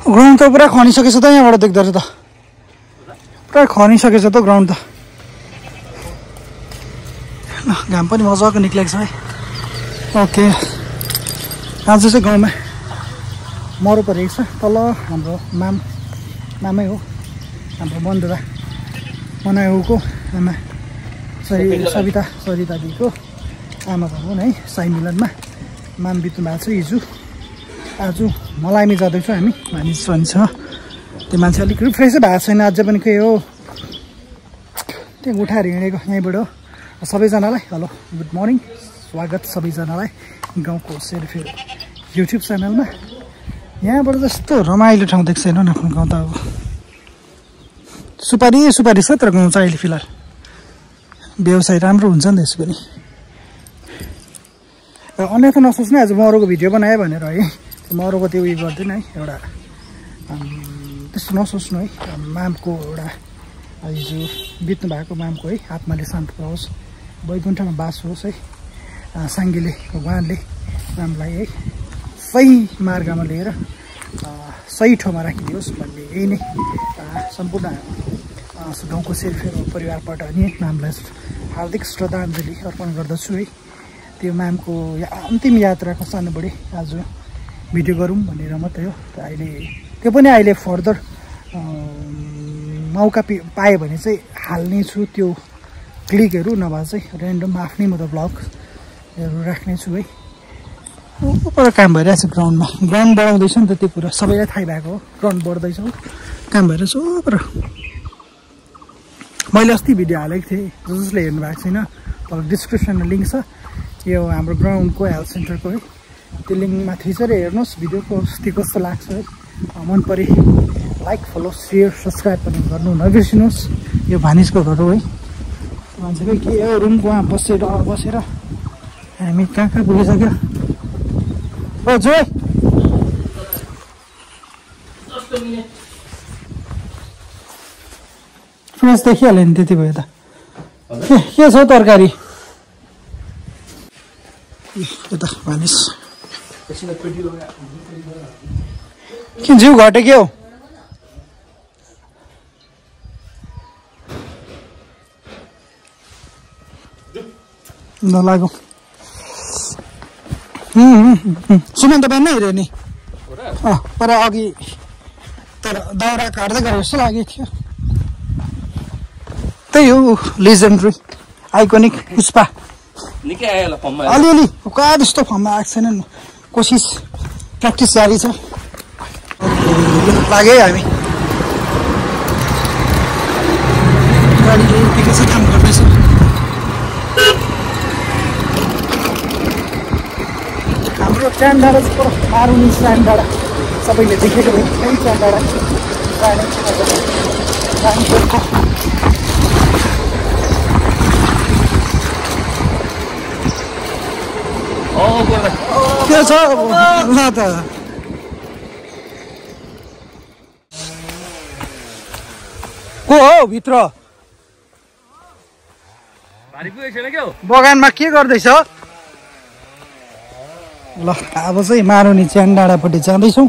ground त पुरा खनिसकेछ त यहाँबाट देख्दो रहेछ त पुरा खनिसकेछ त ग्राउन्ड त घाम पनि मजाको निक्लेको छ है ओके आज चाहिँ गाउँमा मरो परेको छ तल हाम्रो मामै हो हाम्रो बन्धुदा मनाएको आमा सरिता दिदीको आमा भएको है साई मिलनमा माम बित्नु भएको छ हिजो आज मलाइमी जाँदैछौँ हामी मानिससँग त्यो मान्छे अलिक रिफ्रेसै भएको छैन अझै पनि के हो त्यो उठाएर हिँडेको यहीँबाट सबैजनालाई हेलो गुड मर्निङ स्वागत सबैजनालाई गाउँको सेल्फी युट्युब च्यानलमा यहाँबाट जस्तो रमाइलो ठाउँ देख्छ होइन आफ्नो गाउँ त अब सुपारी छ तर गाउँ चाहिँ अहिले फिलहाल व्यवसाय राम्रो हुन्छ नि त्यसो पनि अन्यथा नसोच्नु आज मरोको भिडियो बनायो भनेर है मरोको त्यो उयो गर्दैन है एउटा त्यस्तो नसोच्नु है मामको एउटा हिजो बित्नु भएको मामको है आत्माले शान्ति पाओस् वैकुण्ठमा बास होस् है साङ्गेले भगवान्ले मामलाई है सही मार्गमा लिएर सही ठाउँमा राखिदियोस् भन्ने यही नै सम्पूर्ण गाउँको सेल्फेरो परिवारबाट नि मामलाई हार्दिक श्रद्धाञ्जली अर्पण गर्दछु है त्यो मामको अन्तिम यात्राको सानोबढी आज भिडियो गरौँ भनेर मात्रै हो अहिले त्यो पनि अहिले फर्दर मौका पाएँ भने चाहिँ हाल्ने छु त्यो क्लिकहरू नभए चाहिँ ऱ्यान्डम आफ्नै मतलब भ्लगहरू राख्ने छु है ऊपर काम भइरहेछ ग्राउन्डमा ग्राउन्ड बढाउँदैछ नि त त्यो कुरा सबैलाई थाहै भएको हो ग्राउन्ड बढ्दैछ काम भइरहेछ ऊपर मैले अस्ति भिडियो हालेको थिएँ जसले हेर्नु भएको छैन तल डिस्क्रिप्सनमा लिङ्क छ यो हाम्रो ग्राउन्डको हेल्थ सेन्टरको है त्यो लिङ्कमा थिचेर हेर्नुहोस् भिडियोको कस्तो लाग्छ है मन परे लाइक फलो सेयर सब्सक्राइब पनि गर्नु नबिर्सिनुहोस् यो भानिजको घर हो है मान्छेको के हो रुमको वहाँ बसेर हामी कहाँ पुगिसक्यो जोय फ्रेस देखिहाल्यो नि त्यति भयो त के छ तरकारी यता भानिस के जिउ घटे के हो नलागो सुमन त बिहान हेऱ्यो नि पर अघि तर दाउरा काट्दै गरे जस्तो लागेको थियो त्यही हो लेजेन्डरी आइकोनिक पुष्पा अलिअलि कहाँ त्यस्तो फर्ममा आएको छैन कोसिस प्र्याक्टिस जारी छ लाग्यो हामी गाडीले ठिकै छ काम गर्दैछ हाम्रो ट्यान डाँडा चाहिँ मारुनी ट्यान डाँडा सबैले देखेको भयो त्यही ट्यान डाँडा के छ ल त को हो भित्र बगानमा के गर्दैछ ल अब चाहिँ मारुनी च्यान डाँडापट्टि जाँदैछौँ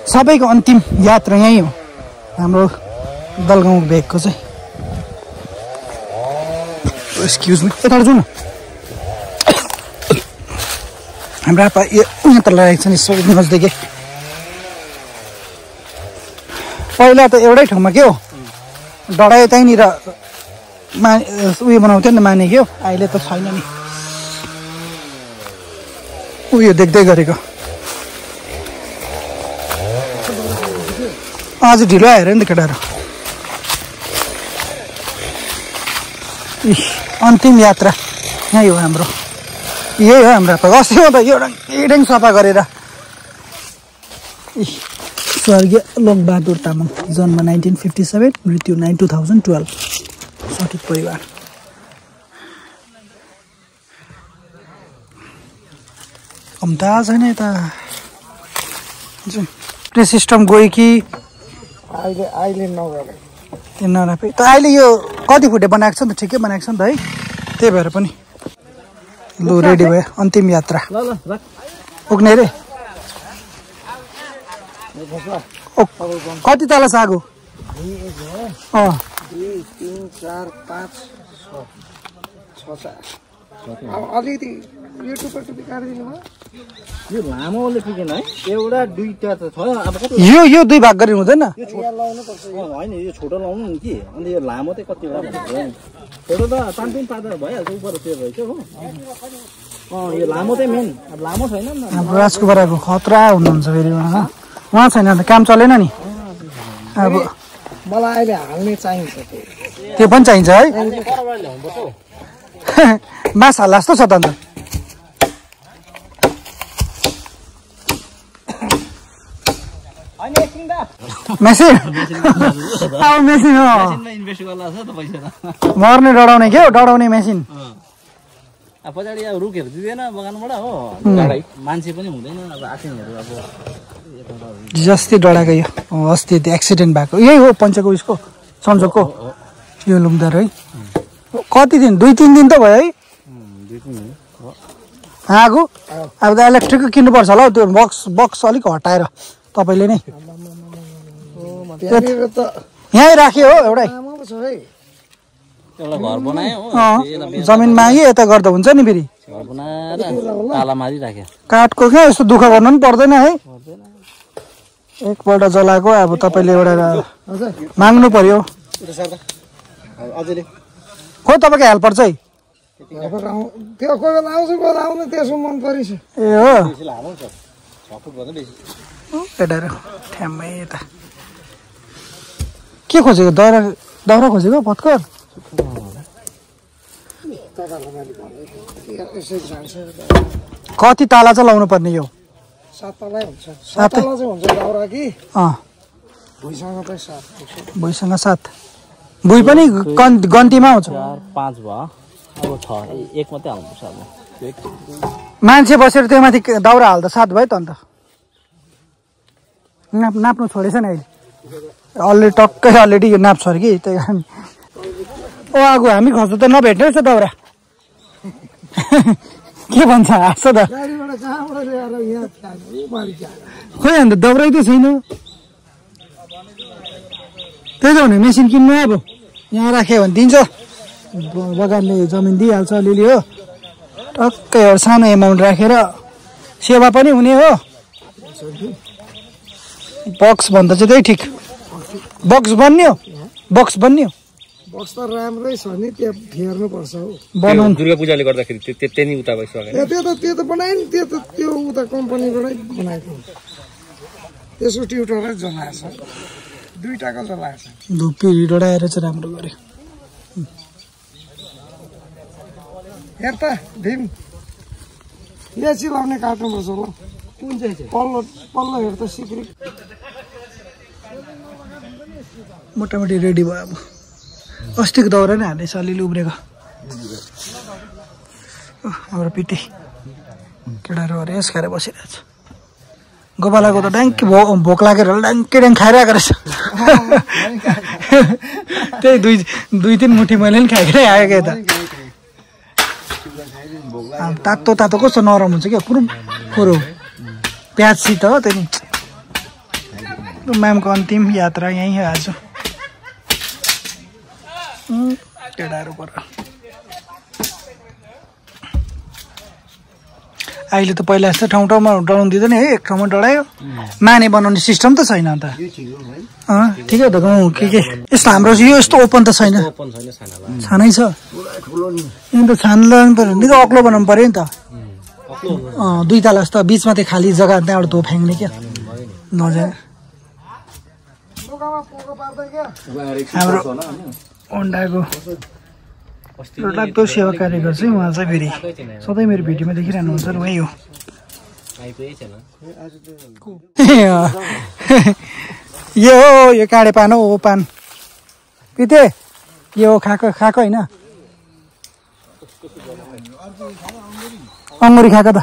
सबैको अन्तिम यात्रा यहीँ हो हाम्रो दलगाउँ भेगको चाहिँ एक्सक्युज मी यता जाउँ न हाम्रो आपा यहाँ त लागेको छ नि नजदेखि पहिला त एउटै ठाउँमा के हो डढा त्यहीँनिर उयो बनाउँथ्यो नि माने क्या अहिले त छैन नि उयो देख्दै गरेको आज ढिलो आएर नि त केटाहरू अन्तिम यात्रा यही हो हाम्रो यही हो हाम्रो अस्तिमा त एडङ सफा गरेर स्वर्गीय लोकबहादुर तामाङ जन्म 1957 मृत्यु 2012 सठिक परिवार कम्ता छैन यता प्ले सिस्टम गयो कि अहिले नगरे त्यो नरापे त अहिले यो कति फुटे बनाएको छ नि त ठिकै बनाएको छ नि त है त्यही भएर पनि लु रेडी भयो अन्तिम यात्रा पुग्ने रे कति तल छ आगो 2 3 4 5 6 अलिकति यो टुप्पा टुप्पी काटिदिनु भयो यो लामोले पुगेन है एउटा दुईटा त छ अब कति यो दुई भाग गरी हुँदैन होइन यो छोटो लाउनु नि कि अनि यो लामो चाहिँ कति होला भनेको नि छोटो त 5-3 पाता भइहाल्छ उपर त्यो रहेछ हो यो लामो चाहिँ मेन अब लामो छैन नि हाम्रो राजकुमारको खतरा हुनुहुन्छ फेरि उहाँ छैन भने काम चलेन नि अब मलाई अहिले हाल्ने चाहिन्छ त्यो पनि चाहिन्छ है मास हाल्ला जस्तो छ त अन्त मेसिन अब मेसिन हो इन्भेस्ट गर्ला छ त पैसा मर्ने डढाउने के हो डढाउने मेसिन अब पछाडि अब रुखहरू दिँदैन बगानबाट हो मान्छे पनि हुँदैन अब आसिनहरू अब जस्तै डढाएको यो अस्ति त्यो एक्सिडेन्ट भएको यही हो पञ्चको उसको सन्जोगको यो लुम्दार है कति दिन 2-3 दिन त भयो है आगो अब त इलेक्ट्रिकको किन्नुपर्छ होला हौ त्यो बक्स अलिक हटाएर तपाईँले नै यहीँ राख्यो हो एउटै एउटा घर बनायो हो जमिन मागी यता गर्दा हुन्छ नि फेरि घर बनाएर ताला मारिराख्यो काठको क्या यस्तो दुःख गर्नु पनि पर्दैन है एकपल्ट जलाएको अब तपाईँले एउटा माग्नु पर्यो खोइ तपाईँको हेल्पर चाहिँ त्यो कोही बेला आउँछु कोही बेला आउनु त्यसो मन परिछ ए हो केटाहरू ठ्याम्मै यता के खोजेको दाउरा खोजेको पत्कर कति ताला चाहिँ लाउनु पर्ने यो 7 तलै हुन्छ 7 तला चाहिँ हुन्छ दाउरा कि भुइँसँग चाहिँ 7 भुइँसँग 7 भुइँ पनि गन्तीमा आउँछ 4-5 भयो अब 6 एक मात्रै हाल्नुपर्छ अब मान्छे बसेर त्यो माथि दाउरा हाल्दा 7 भयो त अन्त नाप्नु छोडेछ नि अहिले टक्कै अलरेडी यो नाप्छ अरे कि त्यही कारण आगो हामी खस्नु त नभेट्ने रहेछ दाउरा के भन्छ हाँस्छ त खोइ अन्त दाउरै त छैन त्यही त भने मेसिन किन्नु अब यहाँ राख्यो भने दिन्छ बगानले जमिन दिइहाल्छ अलिअलि हो टक्कै एउटा सानो एमाउन्ट राखेर सेवा पनि हुने हो बक्स भन्दा चाहिँ त्यही ठिक बक्स बन्यो बक्स त राम्रै छ नि त्यो फेर्नुपर्छ हौ बनाउनु दुर्गा पूजाले गर्दाखेरि त्यति नै उता भइसक्यो त्यो त बनायो नि त्यो उता कम्पनीबाटै बनाएको त्यसको ट्युटरै जलाएछ 2टाको जलाएछ धुप्पी डढाएर चाहिँ राम्रो गर्यो हेर त भीम यहाँ चिलाउने काट्नुपर्छ ल कुन चाहिँ पल्लो हेर त सिक्री मोटामोटी रेडी भयो अब अस्तिको दाउरा नै हाल्दैछ अलिअलि उब्रेको हाम्रो पिटी केटाहरू रेस खाएर बसिरहेछ गोपालाको त ड्याङ्की भोक लागेर ड्याङ्की खाइरहेको रहेछ त्यही 2-3 मुठी मैले पनि खाएकै आएको यता तातो तातो कस्तो नरम हुन्छ क्या कुरो प्याजसित हो त्यहाँदेखि म्यामको अन्तिम यात्रा यहीँ आज केटाहरू पर अहिले त पहिला जस्तो ठाउँ ठाउँमा डढाउनु दिँदैन है एक ठाउँमा डढायो माने बनाउने सिस्टम त छैन अन्त ठिकै हो त गाउँ के यस्तो हाम्रो यो यस्तो ओपन त छैन छानै छ अन्त छान लगाउनु पऱ्यो निकै अग्लो बनाउनु पऱ्यो नि त 2 तला जस्तो बिचमा त्यो खाली जग्गा त्यहाँबाट धो फ्याँक्ने क्या नजाने हाम्रो अन्डाको लाग्दो सेवा कार्य गर्छ उहाँ चाहिँ फेरि सधैँ मेरो भिडियोमा देखिरहनुहुन्छ उही हो यो काँडे पान हो पान पिते यो खाएको होइन अङ्गुरी खाएको त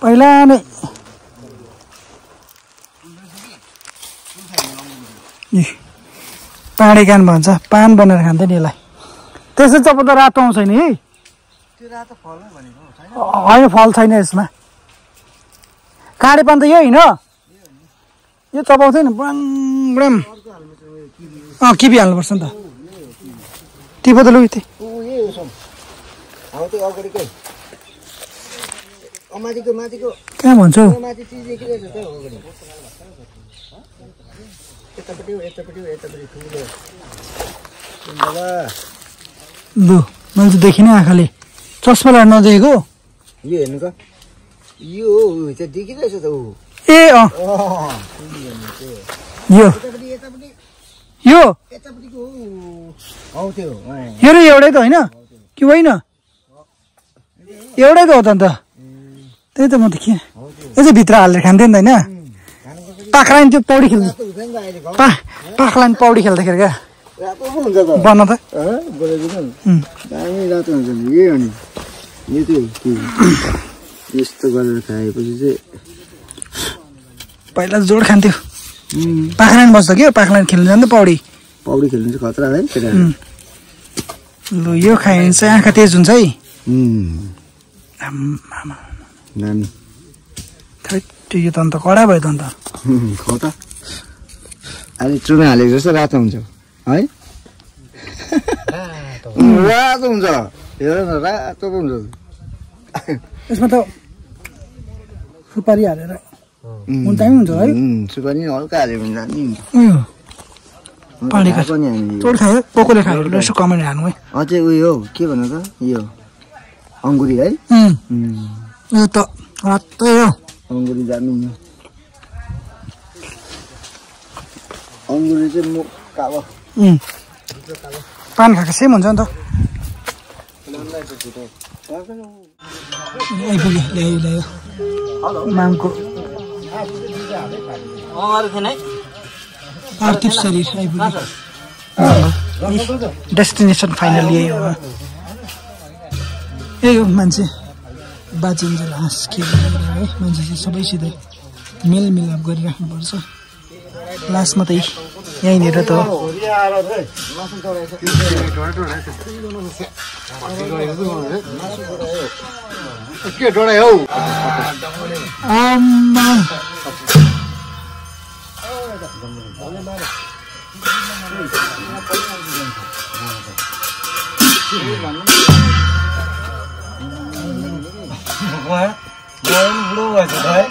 पहिला नै पाँडे कान भन्छ पान बनाएर खान्छ नि यसलाई त्यसै चप त रातो आउँछ नि है होइन फल छैन यसमा काँडे पान त यो होइन यो चपाउँथ्यो नि ब्राम ब्राम किबी हाल्नुपर्छ नि त टिपो त लु यति कहाँ भन्छौ लु मैले त देखिनँ आँखाले चस्मा लाएर नदेखेको यो हेर्नु त यो चाहिँ देखिरहेछ त ऊ ए अँ यो यो हौ त्यो यो र एउटै त होइन कि होइन एउटै त हो त अन्त त्यही त म त के यो चाहिँ भित्र हालेर खान्थेँ नि त होइन पाखलाइन त्यो पौडी खेल्नु पाखलाइन पौडी खेल्दाखेरि क्या रातो पो हुन्छ त बन्न त दामी रातो हुन्छ नि यही हो नि यो चाहिँ यस्तो गरेर खाएपछि चाहिँ पहिला जोड खान्थ्यो पाखलाइन बस्छ कि पाखलाइन खेल्नु जान्छ पौडी पौडी खेल्नु चाहिँ खतरा है लु यो खायो भने चाहिँ आँखा तेज हुन्छ है नानी यो त अन्त कडा भयो त अन्त खाउ त अहिले चुना हालेको जस्तो रातो हुन्छ है रातो हुन्छ हेर न रातो पो हुन्छ यसमा त सुपारी हालेर मुन्टामै हुन्छ है सुपारी हल्का हाल्यो भने दामी हुन्छ पानीका चोड खायो पोकोले खायो यसो कमेन्ट हाल्नु है अझै उयो हो के भन्नु त यो अङ्गुरी है यो त रातै हो अङ्गुरी दामी अङ्गुरी चाहिँ मुख कालो पान खाएको सेम हुन्छ नि त आइपुग्यो ल्यायो मामको पार्थिव शरीर आइपुग्यो डेस्टिनेसन फाइनल यही हो यही हो मान्छे बाँचिन्जेल हाँस के है मान्छे चाहिँ सबैसित मेलमिलाप गरिराख्नुपर्छ लास्टमा त यहीँनिर त हो के डढाइ हौ बुढो भएछ है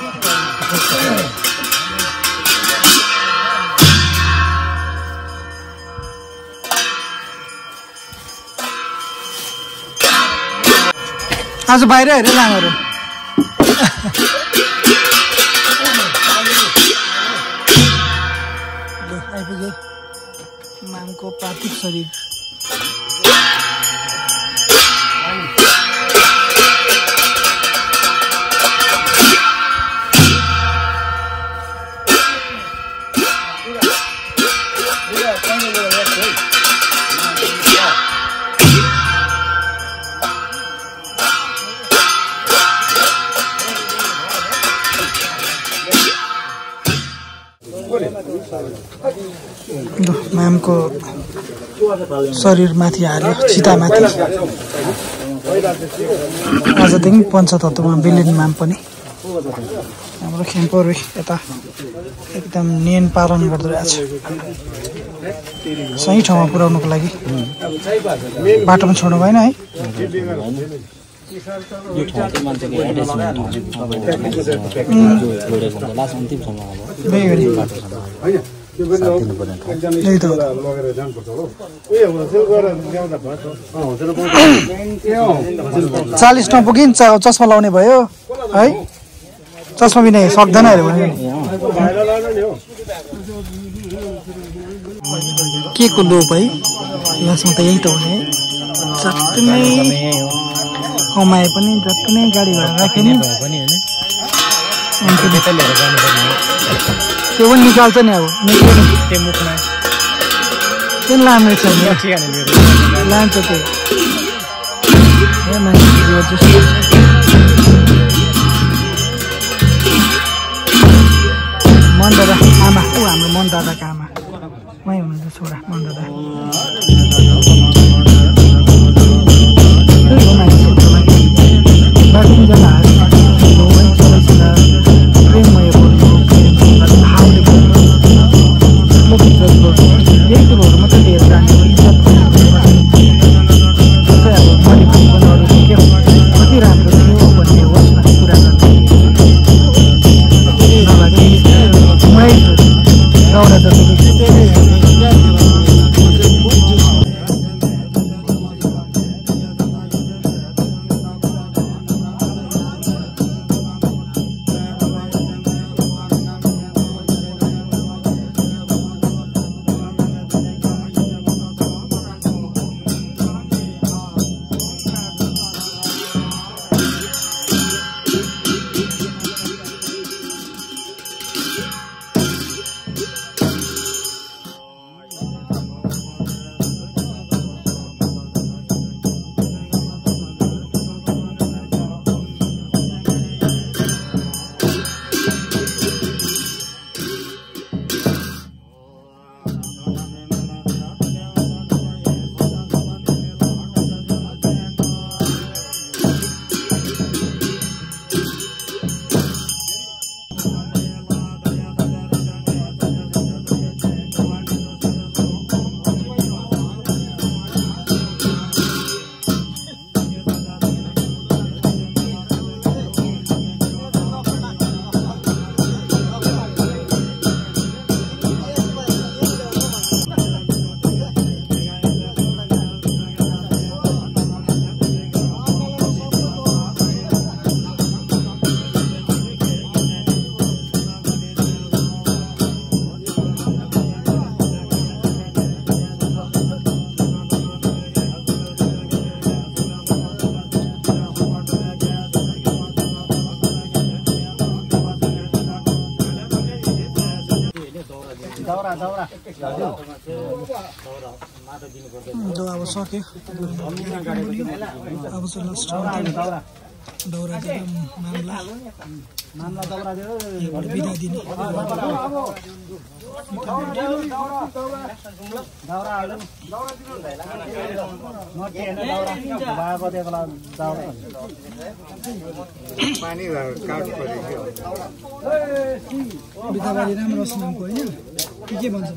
आज बाहिर हेरेर लाङहरू आइपुगे मामको पार्थिव शरीर मामको शरीर माथि हाल्यो चितामाथि आजदेखि पञ्चतत्त्वमा विलिन माम पनि हाम्रो खेम्पोहरू यता एकदम नियन पालन गर्दो रहेछ सही ठाउँमा पुर्याउनुको लागि बाटोमा छोड्नु भएन है यो ठाउँ चाहिँ मान्छेको एट्याचमेन्ट त्यही त 40 नपुगी चस्मा लाउने भयो है चस्मा बिना सक्दैन अरे भने के को लोप है यसमा त यही त हुने जति नै कमाए पनि जति नै गाडी घोडा राखे नि त्यो पनि निकाल्छ नि अब त्यो लाने छ लान्छ त्यो मन दादा आमा ऊ हाम्रो मन दादाको आमा उहाँ हुनुहुन्छ छोरा मन दादा प्रेममय बोल्नु हाउले बोल्नु अब सक्यो अब चाहिँ लास्ट दाउरा दिएर मामला बिदा दिने बिदाबारी राम्रो छ नामको होइन के भन्छ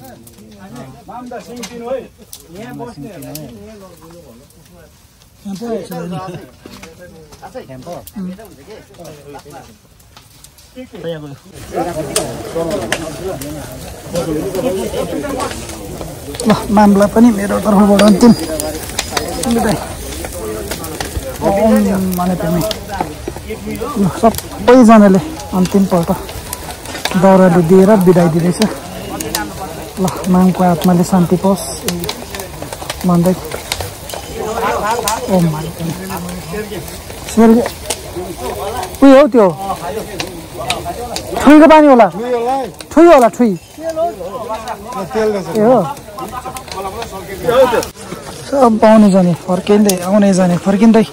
ल मामला पनि मेरो तर्फबाट अन्तिम सबैजनाले अन्तिमपल्ट दाउराले दिएर बिदाई दिँदैछ ल मामको आत्माले शान्ति पाओस् भन्दै उयो हौ त्यो ठुईको पानी होला ठुई होला ठुई ए हो सब आउने जाने फर्किँदै आउने जाने फर्किँदै